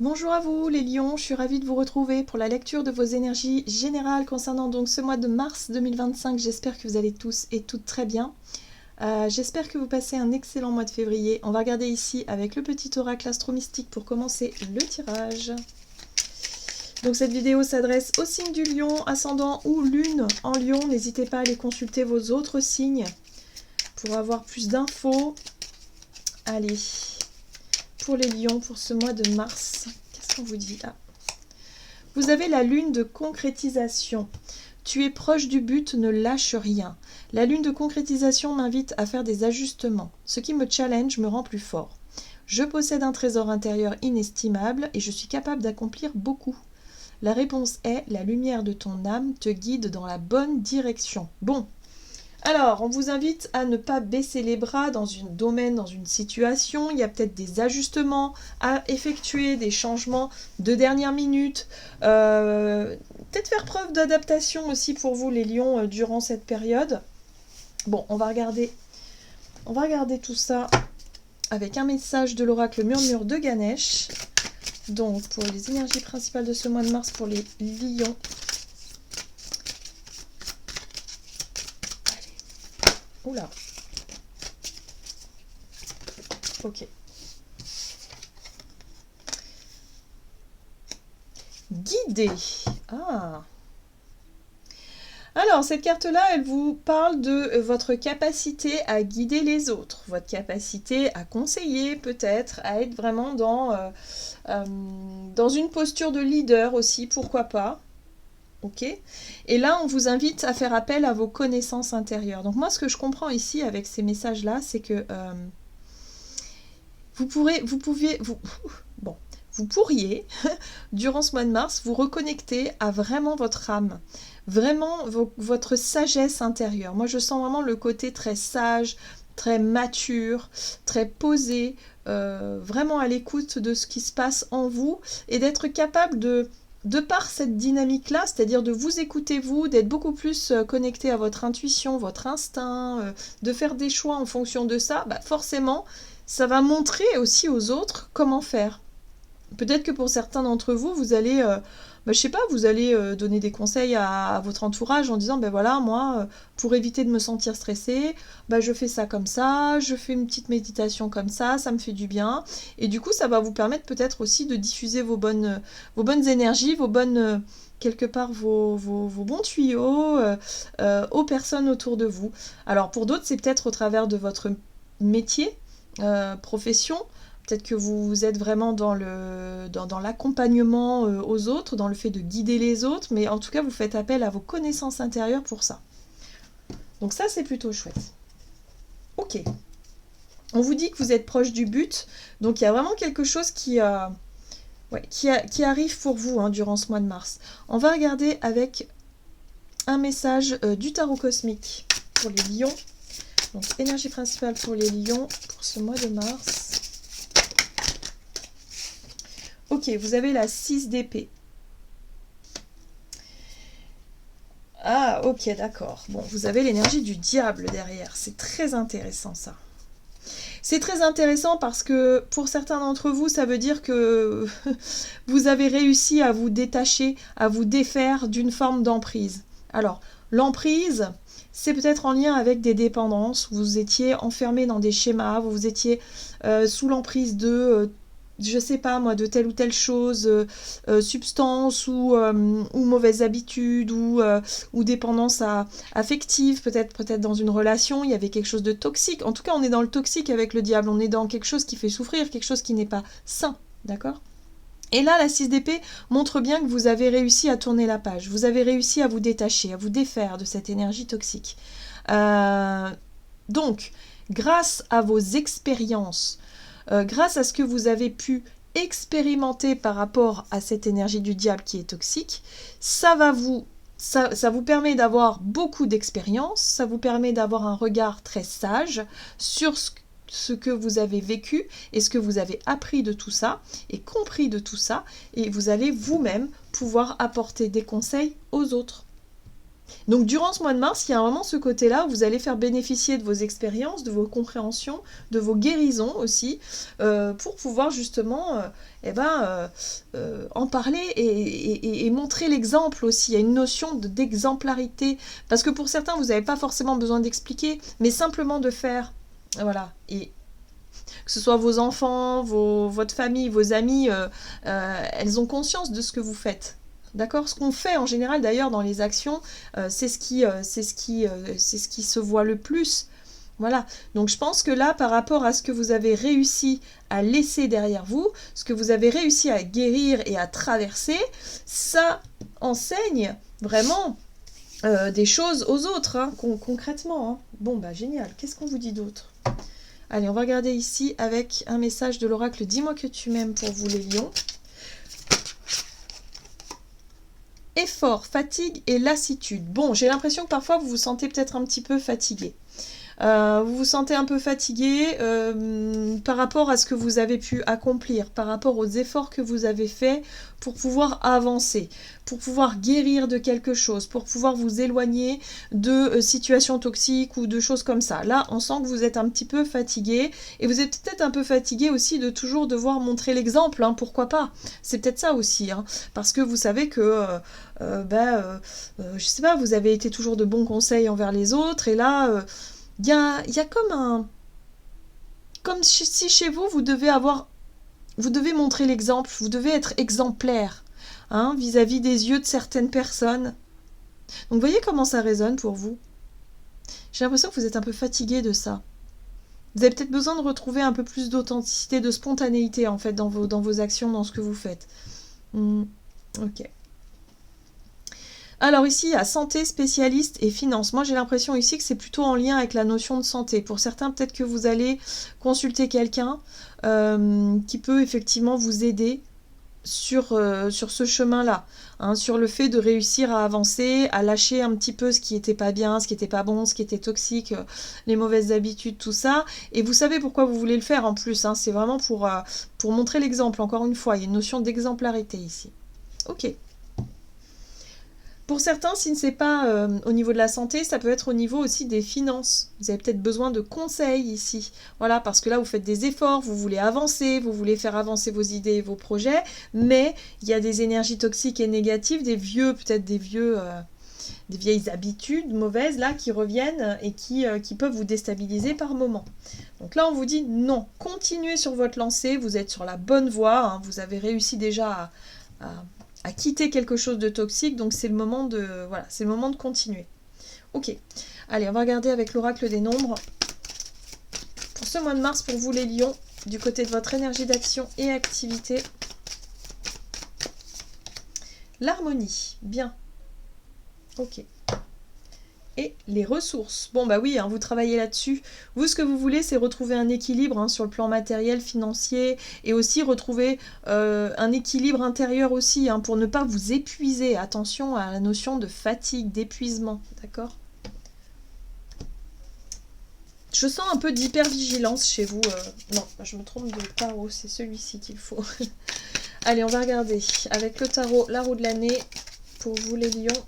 Bonjour à vous les lions, je suis ravie de vous retrouver pour la lecture de vos énergies générales concernant donc ce mois de mars 2025. J'espère que vous allez tous et toutes très bien. J'espère que vous passez un excellent mois de février. On va regarder ici avec le petit oracle astro-mystique pour commencer le tirage. Donc cette vidéo s'adresse au signe du lion, ascendant ou lune en lion. N'hésitez pas à aller consulter vos autres signes pour avoir plus d'infos. Allez, pour les lions, pour ce mois de mars, qu'est-ce qu'on vous dit? Vous avez la lune de concrétisation. Tu es proche du but, ne lâche rien. La lune de concrétisation m'invite à faire des ajustements. Ce qui me challenge me rend plus fort. Je possède un trésor intérieur inestimable et je suis capable d'accomplir beaucoup. La réponse est: la lumière de ton âme te guide dans la bonne direction. Bon. Alors, on vous invite à ne pas baisser les bras dans un domaine, dans une situation. Il y a peut-être des ajustements à effectuer, des changements de dernière minute. Peut-être faire preuve d'adaptation aussi pour vous, les lions, durant cette période. Bon, on va regarder tout ça avec un message de l'oracle Murmure de Ganesh. Donc, pour les énergies principales de ce mois de mars pour les lions. Oula. Ok. Guider. Ah. Alors, cette carte-là, elle vous parle de votre capacité à guider les autres, votre capacité à conseiller peut-être, à être vraiment dans une posture de leader aussi, pourquoi pas. Ok. Et là, on vous invite à faire appel à vos connaissances intérieures. Donc moi, ce que je comprends ici avec ces messages-là, c'est que vous pourriez, durant ce mois de mars, vous reconnecter à vraiment votre âme, vraiment votre sagesse intérieure. Moi, je sens vraiment le côté très sage, très mature, très posé, vraiment à l'écoute de ce qui se passe en vous et d'être capable de par cette dynamique-là, c'est-à-dire de vous écouter vous, d'être beaucoup plus connecté à votre intuition, votre instinct, de faire des choix en fonction de ça, bah forcément, ça va montrer aussi aux autres comment faire. Peut-être que pour certains d'entre vous, vous allez, je sais pas, vous allez donner des conseils à votre entourage en disant, ben voilà, moi, pour éviter de me sentir stressée, je fais ça comme ça, je fais une petite méditation comme ça me fait du bien. Et du coup, ça va vous permettre peut-être aussi de diffuser vos bonnes énergies, quelque part vos bons tuyaux aux personnes autour de vous. Alors pour d'autres, c'est peut-être au travers de votre métier, profession. Peut-être que vous êtes vraiment dans l'accompagnement aux autres, dans le fait de guider les autres, mais en tout cas, vous faites appel à vos connaissances intérieures pour ça. Donc ça, c'est plutôt chouette. Ok. On vous dit que vous êtes proche du but, donc il y a vraiment quelque chose qui arrive pour vous durant ce mois de mars. On va regarder avec un message du tarot cosmique pour les lions. Donc, énergie principale pour les lions pour ce mois de mars. Ok, vous avez la 6 d'épée. Ah, ok, d'accord. Bon, vous avez l'énergie du diable derrière. C'est très intéressant, ça. C'est très intéressant parce que pour certains d'entre vous, ça veut dire que vous avez réussi à vous détacher, à vous défaire d'une forme d'emprise. Alors, l'emprise, c'est peut-être en lien avec des dépendances. Vous étiez enfermé dans des schémas, vous étiez sous l'emprise de... je sais pas moi, de telle ou telle chose, substance ou mauvaise habitude ou dépendance affective, peut-être dans une relation, il y avait quelque chose de toxique. En tout cas, on est dans le toxique avec le diable, on est dans quelque chose qui fait souffrir, quelque chose qui n'est pas sain, d'accord ? Et là, la 6 d'épée montre bien que vous avez réussi à tourner la page, vous avez réussi à vous détacher, à vous défaire de cette énergie toxique. Donc, grâce à vos expériences, grâce à ce que vous avez pu expérimenter par rapport à cette énergie du diable qui est toxique, ça vous permet d'avoir beaucoup d'expérience, ça vous permet d'avoir un regard très sage sur ce que vous avez vécu et ce que vous avez appris de tout ça et compris de tout ça, et vous allez vous-même pouvoir apporter des conseils aux autres. Donc durant ce mois de mars, il y a vraiment ce côté-là où vous allez faire bénéficier de vos expériences, de vos compréhensions, de vos guérisons aussi, pour pouvoir justement en parler et montrer l'exemple aussi. Il y a une notion d'exemplarité, parce que pour certains, vous n'avez pas forcément besoin d'expliquer, mais simplement de faire. Voilà. Et que ce soit vos enfants, votre famille, vos amis, elles ont conscience de ce que vous faites. D'accord? Ce qu'on fait en général d'ailleurs dans les actions, c'est ce qui se voit le plus. Voilà. Donc je pense que là, par rapport à ce que vous avez réussi à laisser derrière vous, ce que vous avez réussi à guérir et à traverser, ça enseigne vraiment des choses aux autres, hein, concrètement. Hein. Bon, bah génial. Qu'est-ce qu'on vous dit d'autre? Allez, on va regarder ici avec un message de l'oracle. Dis-moi que tu m'aimes pour vous les lions. Effort, fatigue et lassitude. Bon, j'ai l'impression que parfois vous vous sentez peut-être un petit peu fatigué. Vous vous sentez un peu fatigué par rapport à ce que vous avez pu accomplir, par rapport aux efforts que vous avez faits pour pouvoir avancer, pour pouvoir guérir de quelque chose, pour pouvoir vous éloigner de situations toxiques ou de choses comme ça. Là, on sent que vous êtes un petit peu fatigué et vous êtes peut-être un peu fatigué aussi de toujours devoir montrer l'exemple, hein, pourquoi pas. C'est peut-être ça aussi, hein, parce que vous savez que je sais pas, vous avez été toujours de bons conseils envers les autres et là... Il y a comme si chez vous, vous devez montrer l'exemple, vous devez être exemplaire, hein, vis-à-vis des yeux de certaines personnes. Donc, voyez comment ça résonne pour vous. J'ai l'impression que vous êtes un peu fatigué de ça. Vous avez peut-être besoin de retrouver un peu plus d'authenticité, de spontanéité, en fait, dans vos actions, dans ce que vous faites. Ok. Alors ici, il y a santé, spécialiste et finance. Moi, j'ai l'impression ici que c'est plutôt en lien avec la notion de santé. Pour certains, peut-être que vous allez consulter quelqu'un qui peut effectivement vous aider sur ce chemin-là, hein, sur le fait de réussir à avancer, à lâcher un petit peu ce qui n'était pas bien, ce qui n'était pas bon, ce qui était toxique, les mauvaises habitudes, tout ça. Et vous savez pourquoi vous voulez le faire en plus, hein, c'est vraiment pour montrer l'exemple, encore une fois. Il y a une notion d'exemplarité ici. Ok. Pour certains, si ce n'est pas au niveau de la santé, ça peut être au niveau aussi des finances. Vous avez peut-être besoin de conseils ici. Voilà, parce que là, vous faites des efforts, vous voulez avancer, vous voulez faire avancer vos idées et vos projets, mais il y a des énergies toxiques et négatives, des vieilles habitudes mauvaises là qui reviennent et qui peuvent vous déstabiliser par moment. Donc là, on vous dit non, continuez sur votre lancée, vous êtes sur la bonne voie, hein, vous avez réussi déjà à quitter quelque chose de toxique, donc c'est le moment de continuer. Ok, allez, on va regarder avec l'oracle des nombres. Pour ce mois de mars, pour vous les lions, du côté de votre énergie d'action et activité. L'harmonie, bien. Ok. Et les ressources. Bon bah oui, hein, vous travaillez là-dessus. Vous, ce que vous voulez, c'est retrouver un équilibre, hein, sur le plan matériel, financier, et aussi retrouver un équilibre intérieur aussi, hein, pour ne pas vous épuiser. Attention à la notion de fatigue, d'épuisement, d'accord? Je sens un peu d'hypervigilance chez vous. Non, je me trompe de tarot, c'est celui-ci qu'il faut. Allez, on va regarder avec le tarot, la roue de l'année, pour vous les lions.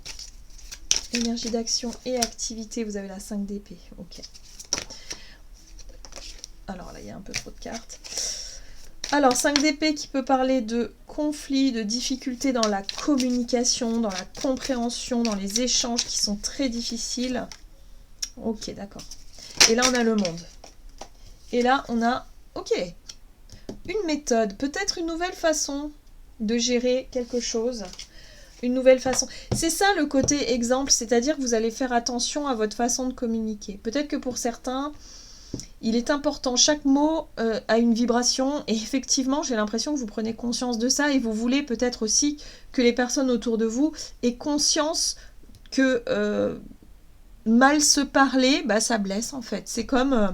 Énergie d'action et activité, vous avez la 5 d'épée. Ok. Alors là, il y a un peu trop de cartes. Alors, 5 d'épée qui peut parler de conflits, de difficultés dans la communication, dans la compréhension, dans les échanges qui sont très difficiles. Ok, d'accord. Et là, on a le monde. Et là, on a, ok, une méthode, peut-être une nouvelle façon de gérer quelque chose. Une nouvelle façon. C'est ça le côté exemple, c'est-à-dire que vous allez faire attention à votre façon de communiquer. Peut-être que pour certains, il est important, chaque mot a une vibration et effectivement, j'ai l'impression que vous prenez conscience de ça et vous voulez peut-être aussi que les personnes autour de vous aient conscience que mal se parler, bah, ça blesse en fait. C'est comme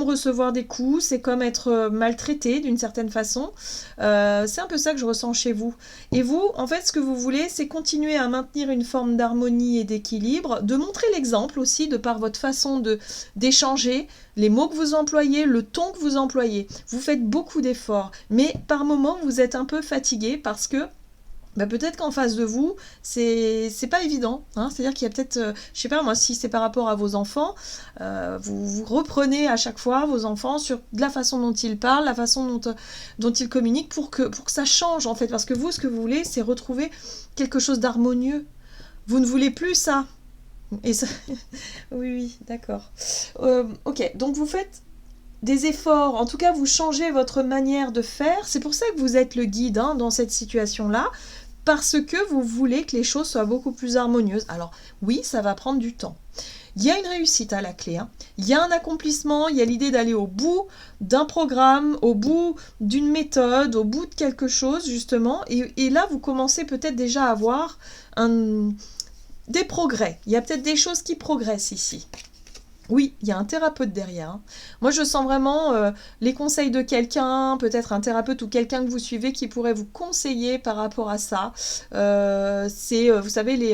recevoir des coups, c'est comme être maltraité d'une certaine façon. C'est un peu ça que je ressens chez vous. Et vous, en fait, ce que vous voulez, c'est continuer à maintenir une forme d'harmonie et d'équilibre, de montrer l'exemple aussi de par votre façon d'échanger, les mots que vous employez, le ton que vous employez. Vous faites beaucoup d'efforts, mais par moments, vous êtes un peu fatigué parce que bah peut-être qu'en face de vous, c'est pas évident, hein. C'est-à-dire qu'il y a peut-être, je sais pas moi, si c'est par rapport à vos enfants, vous reprenez à chaque fois vos enfants sur la façon dont ils parlent, la façon dont ils communiquent pour que ça change en fait, parce que vous, ce que vous voulez, c'est retrouver quelque chose d'harmonieux. Vous ne voulez plus ça. Et ça... oui, oui, d'accord. Ok, donc vous faites des efforts, en tout cas vous changez votre manière de faire, c'est pour ça que vous êtes le guide hein, dans cette situation-là, parce que vous voulez que les choses soient beaucoup plus harmonieuses. Alors oui, ça va prendre du temps. Il y a une réussite à la clé, hein. Il y a un accomplissement, il y a l'idée d'aller au bout d'un programme, au bout d'une méthode, au bout de quelque chose justement, et là vous commencez peut-être déjà à voir des progrès. Il y a peut-être des choses qui progressent ici. Oui, il y a un thérapeute derrière, hein. Moi, je sens vraiment les conseils de quelqu'un, peut-être un thérapeute ou quelqu'un que vous suivez qui pourrait vous conseiller par rapport à ça. Vous savez,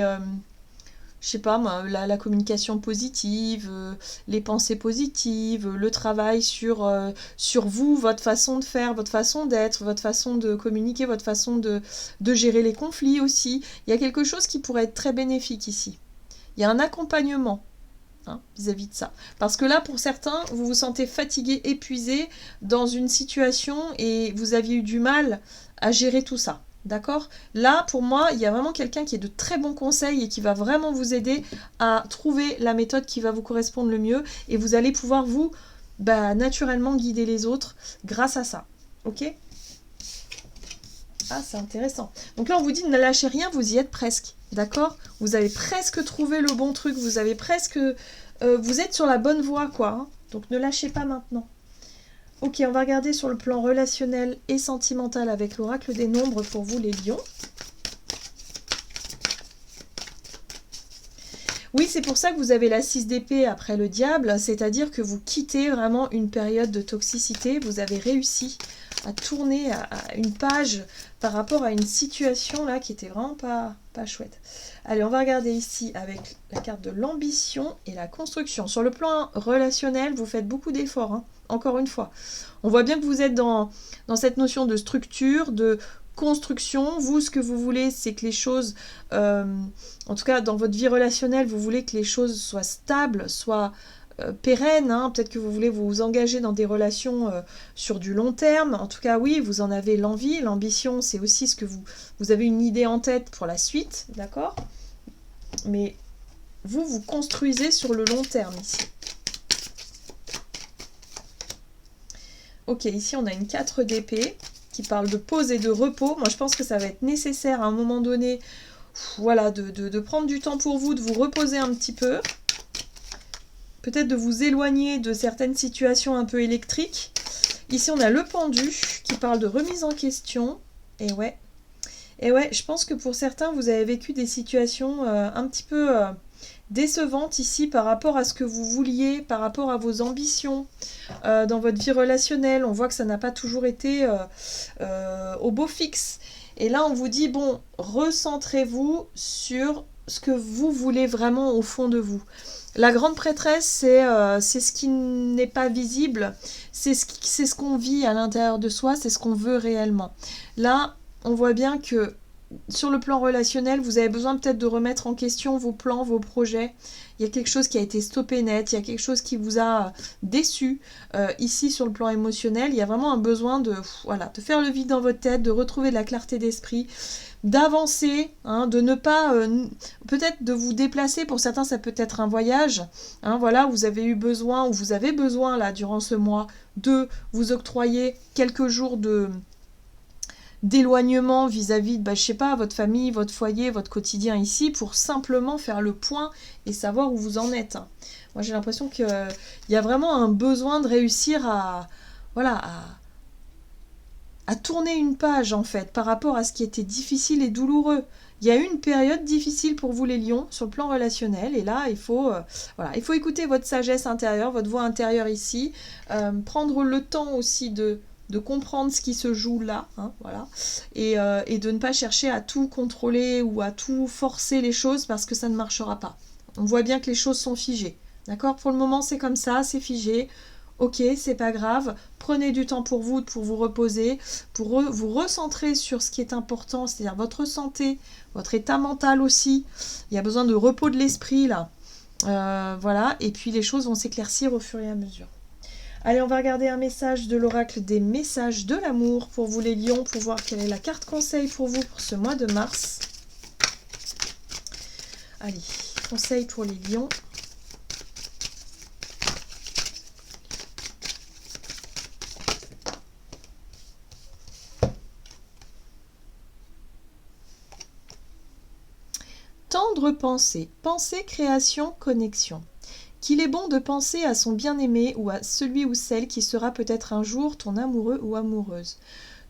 je sais pas moi, la communication positive, les pensées positives, le travail sur vous, votre façon de faire, votre façon d'être, votre façon de communiquer, votre façon de gérer les conflits aussi. Il y a quelque chose qui pourrait être très bénéfique ici. Il y a un accompagnement. Hein, vis-à-vis de ça. Parce que là, pour certains, vous vous sentez fatigué, épuisé dans une situation et vous aviez eu du mal à gérer tout ça. D'accord? Là, pour moi, il y a vraiment quelqu'un qui est de très bons conseils et qui va vraiment vous aider à trouver la méthode qui va vous correspondre le mieux et vous allez pouvoir vous, naturellement guider les autres grâce à ça. Ok? Ah, c'est intéressant. Donc là, on vous dit ne lâchez rien, vous y êtes presque. D'accord? Vous avez presque trouvé le bon truc, vous avez presque... vous êtes sur la bonne voie, quoi. Hein. Donc ne lâchez pas maintenant. Ok, on va regarder sur le plan relationnel et sentimental avec l'oracle des nombres pour vous, les lions. Oui, c'est pour ça que vous avez la 6 d'épée après le diable, c'est-à-dire que vous quittez vraiment une période de toxicité, vous avez réussi à tourner à une page par rapport à une situation là qui était vraiment pas chouette. Allez, on va regarder ici avec la carte de l'ambition et la construction. Sur le plan relationnel, vous faites beaucoup d'efforts, hein, encore une fois. On voit bien que vous êtes dans cette notion de structure, de construction. Vous, ce que vous voulez, c'est que les choses, en tout cas dans votre vie relationnelle, vous voulez que les choses soient stables, soient pérennes. Hein. Peut-être que vous voulez vous engager dans des relations sur du long terme. En tout cas, oui, vous en avez l'envie. L'ambition, c'est aussi ce que vous avez une idée en tête pour la suite, d'accord? Mais vous construisez sur le long terme ici. Ok, ici on a une 4 d'épée qui parle de pause et de repos. Moi, je pense que ça va être nécessaire à un moment donné, voilà, de prendre du temps pour vous, de vous reposer un petit peu. Peut-être de vous éloigner de certaines situations un peu électriques. Ici, on a le pendu qui parle de remise en question. Et ouais, je pense que pour certains, vous avez vécu des situations un petit peu décevantes ici par rapport à ce que vous vouliez, par rapport à vos ambitions dans votre vie relationnelle. On voit que ça n'a pas toujours été au beau fixe. Et là, on vous dit, bon, recentrez-vous sur ce que vous voulez vraiment au fond de vous. La grande prêtresse, c'est ce qui n'est pas visible, c'est ce qu'on vit à l'intérieur de soi, c'est ce qu'on veut réellement. Là, on voit bien que sur le plan relationnel, vous avez besoin peut-être de remettre en question vos plans, vos projets. Il y a quelque chose qui a été stoppé net, il y a quelque chose qui vous a déçu. Ici, sur le plan émotionnel, il y a vraiment un besoin de faire le vide dans votre tête, de retrouver de la clarté d'esprit, d'avancer, hein, de ne pas... peut-être de vous déplacer. Pour certains, ça peut être un voyage. Hein, voilà, vous avez eu besoin, ou vous avez besoin, là, durant ce mois, de vous octroyer quelques jours d'éloignement vis-à-vis de, je sais pas, votre famille, votre foyer, votre quotidien ici, pour simplement faire le point et savoir où vous en êtes. Moi, j'ai l'impression qu'il y a vraiment un besoin de réussir à tourner une page, en fait, par rapport à ce qui était difficile et douloureux. Il y a eu une période difficile pour vous, les lions, sur le plan relationnel, et là, il faut écouter votre sagesse intérieure, votre voix intérieure ici, prendre le temps aussi de comprendre ce qui se joue là, hein, voilà, et de ne pas chercher à tout contrôler ou à tout forcer les choses parce que ça ne marchera pas. On voit bien que les choses sont figées, d'accord? Pour le moment, c'est comme ça, c'est figé. ok, c'est pas grave, prenez du temps pour vous reposer, pour vous recentrer sur ce qui est important, c'est-à-dire votre santé, votre état mental aussi. Il y a besoin de repos de l'esprit là. Voilà, et puis les choses vont s'éclaircir au fur et à mesure. Allez, on va regarder un message de l'oracle des messages de l'amour pour vous les lions, pour voir quelle est la carte conseil pour vous pour ce mois de mars. Allez, conseil pour les lions. Tendre pensée, pensée, création, connexion. Qu'il est bon de penser à son bien-aimé ou à celui ou celle qui sera peut-être un jour ton amoureux ou amoureuse.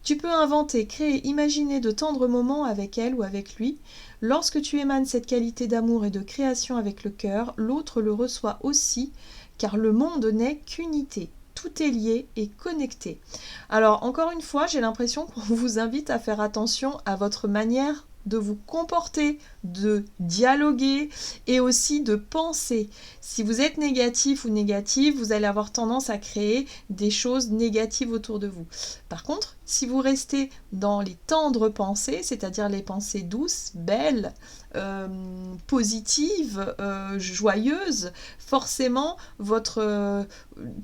Tu peux inventer, créer, imaginer de tendres moments avec elle ou avec lui. Lorsque tu émanes cette qualité d'amour et de création avec le cœur, l'autre le reçoit aussi, car le monde n'est qu'unité. Tout est lié et connecté. Alors, encore une fois, j'ai l'impression qu'on vous invite à faire attention à votre manière de vous comporter, de dialoguer et aussi de penser. Si vous êtes négatif ou négative, vous allez avoir tendance à créer des choses négatives autour de vous. Par contre, si vous restez dans les tendres pensées, c'est-à-dire les pensées douces, belles, positives, joyeuses, forcément,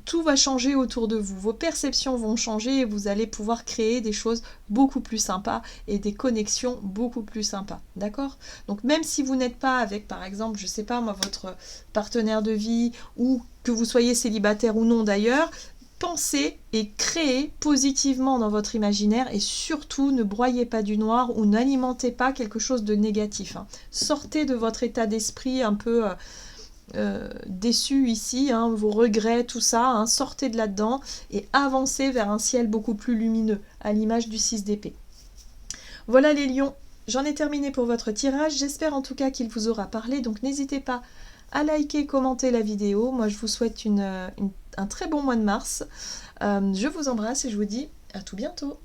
tout va changer autour de vous. Vos perceptions vont changer et vous allez pouvoir créer des choses beaucoup plus sympas et des connexions beaucoup plus sympas. D'accord ? Donc même si vous n'êtes pas avec, par exemple, je sais pas moi, votre partenaire de vie ou que vous soyez célibataire ou non d'ailleurs, pensez et créez positivement dans votre imaginaire et surtout ne broyez pas du noir ou n'alimentez pas quelque chose de négatif. Sortez de votre état d'esprit un peu déçu ici, vos regrets, tout ça, sortez de là-dedans et avancez vers un ciel beaucoup plus lumineux, à l'image du 6 d'épée. Voilà les lions, j'en ai terminé pour votre tirage, j'espère en tout cas qu'il vous aura parlé, donc n'hésitez pas à liker, commenter la vidéo. Moi je vous souhaite un très bon mois de mars. Je vous embrasse et je vous dis à tout bientôt.